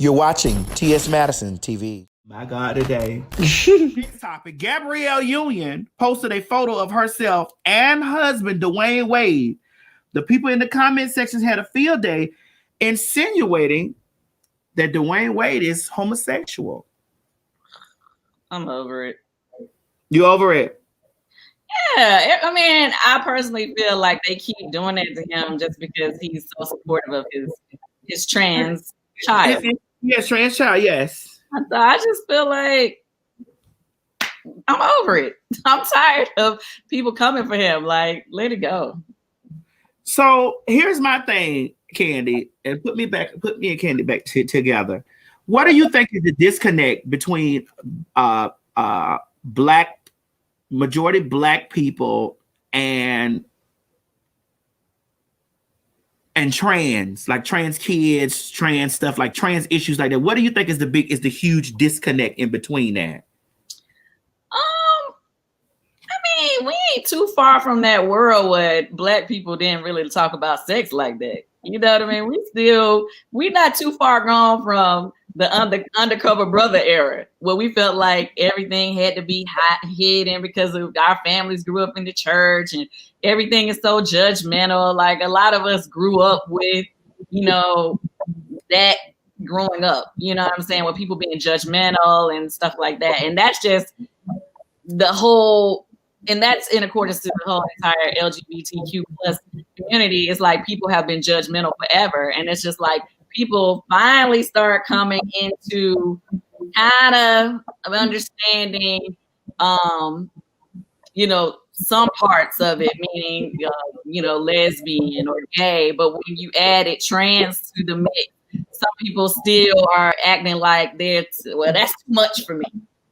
You're watching Madison TV. My God, today. Next topic. Gabrielle Union posted a photo of herself and husband, Dwyane Wade. The people in the comment sections had a field day insinuating that Dwyane Wade is homosexual. I'm over it. You over it? Yeah. I mean, I personally feel like they keep doing it to him just because he's so supportive of his trans child. Yes, trans child, yes. I just feel like I'm over it. I'm tired of people coming for him. Like, let it go. So here's my thing, Kandi, and put me and Kandi back together. What do you think is the disconnect between majority black people and trans, like trans kids, trans stuff, like trans issues like that? What do you think is the huge disconnect in between that? I mean, we ain't too far from that world where black people didn't really talk about sex like that. You know what I mean? We're not too far gone from the undercover brother era where we felt like everything had to be hidden because of our families grew up in the church and everything is so judgmental. Like a lot of us grew up with, that growing up, you know what I'm saying? With people being judgmental and stuff like that. And that's just and that's in accordance to the whole entire LGBTQ plus community. It's like people have been judgmental forever. And it's just like people finally start coming into kind of understanding, some parts of it, meaning, lesbian or gay. But when you added trans to the mix, some people still are acting like that's too much for me.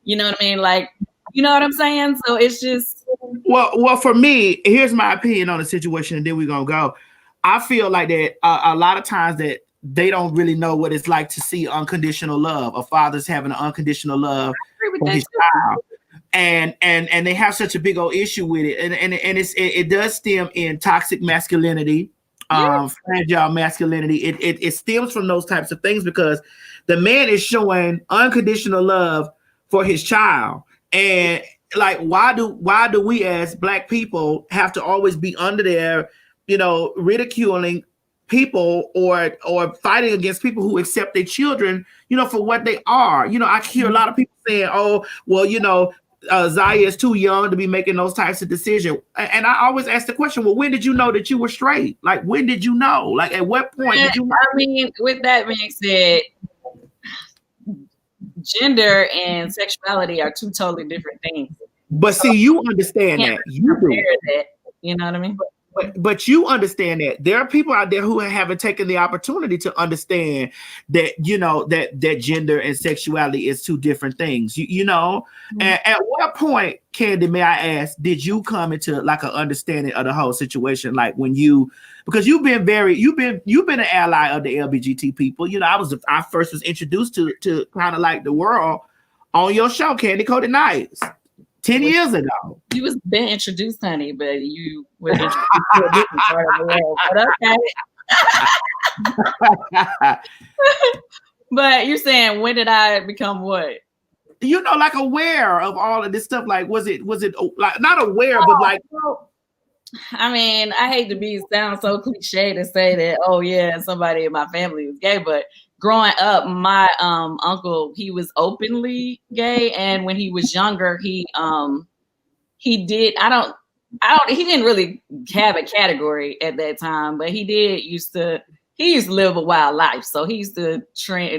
You know what I mean? Like, you know what I'm saying? So it's just. Well, for me, here's my opinion on the situation, and then we're going to go. I feel like that a lot of times that they don't really know what it's like to see unconditional love. A father's having an unconditional love for his child. And they have such a big old issue with it. And it does stem in toxic masculinity, fragile masculinity. It stems from those types of things because the man is showing unconditional love for his child. And like, why do we as black people have to always be under there, ridiculing people or fighting against people who accept their children, for what they are? I hear a lot of people saying, oh, well, Zaya is too young to be making those types of decisions. And I always ask the question, well, when did you know that you were straight? Like, when did you know? Like, at what point did you know? I mean, with that being said, gender and sexuality are two totally different things. But see, you understand that. You do. That. You know what I mean? But you understand that there are people out there who haven't taken the opportunity to understand that, that gender and sexuality is two different things. Mm-hmm. And at what point, Kandi, may I ask, did you come into like an understanding of the whole situation? Like because you've been an ally of the LGBT people. I first was introduced to kind of like the world on your show, Kandi Coded Nights. 10 years ago. You was been introduced, honey, but you were introduced to a different part of the world. But okay. But you're saying, when did I become what? Like aware of all of this stuff. Like, was it like not aware, but like. I mean, I hate to sound so cliche to say that, oh yeah, somebody in my family was gay, but growing up, my uncle, he was openly gay, and when he was younger, he didn't really have a category at that time, but he used to live a wild life. So he used to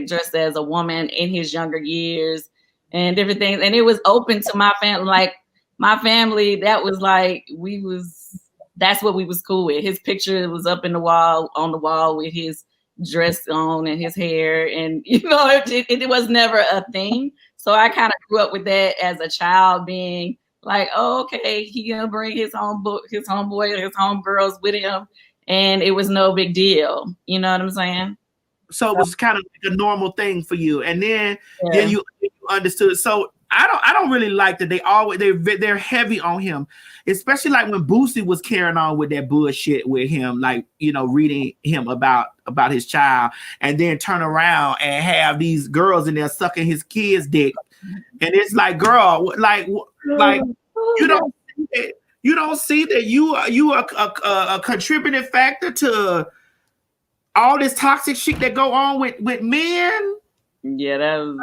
dress as a woman in his younger years and different things, and it was open to my family. Like my family, that was like that's what we was cool with. His picture was up on the wall with his dress on and his hair, and it was never a thing. So I kind of grew up with that as a child, being like, oh, okay, he gonna bring his homeboy, his homegirls with him, and it was no big deal. You know what I'm saying? So it was kind of like a normal thing for you, and then you understood. So I don't really like that they're heavy on him, especially like when Boosie was carrying on with that bullshit with him, like, you know, reading him about his child, and then turn around and have these girls in there sucking his kid's dick, and it's like, girl, like you don't see that you are a contributing factor to all this toxic shit that go on with men. Yeah,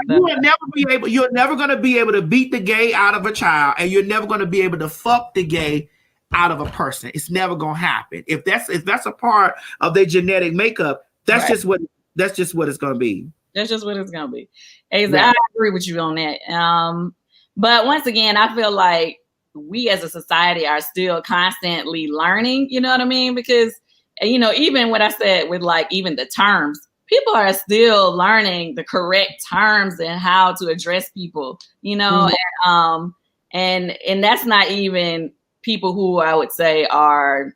you're never gonna be able to beat the gay out of a child, and you're never gonna be able to fuck the gay out of a person. It's never gonna happen. If that's a part of their genetic makeup, that's just what it's gonna be. That's just what it's gonna be. Exactly. Yeah. I agree with you on that. But once again, I feel like we as a society are still constantly learning, you know what I mean? Because, you know, even what I said with like even the terms, people are still learning the correct terms and how to address people, you know, and that's not even people who I would say are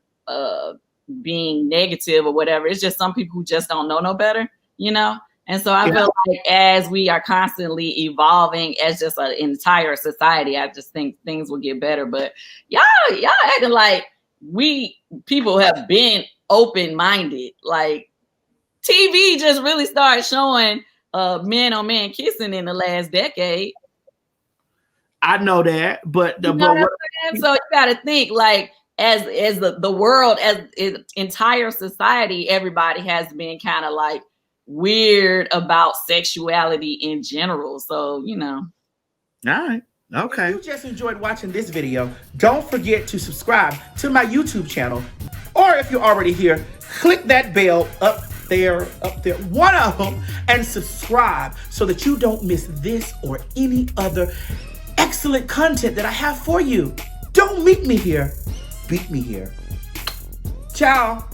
being negative or whatever. It's just some people who just don't know no better, you know? And so I feel like as we are constantly evolving as just an entire society, I just think things will get better. But y'all acting like people have been open-minded. Like TV just really started showing men on men kissing in the last decade. I know that, but so you got to think like as the world, as entire society, everybody has been kind of like weird about sexuality in general. So, you know. All right. Okay. If you just enjoyed watching this video, don't forget to subscribe to my YouTube channel. Or if you're already here, click that bell up there, one of them, and subscribe so that you don't miss this or any other excellent content that I have for you. Don't meet me here, beat me here. Ciao.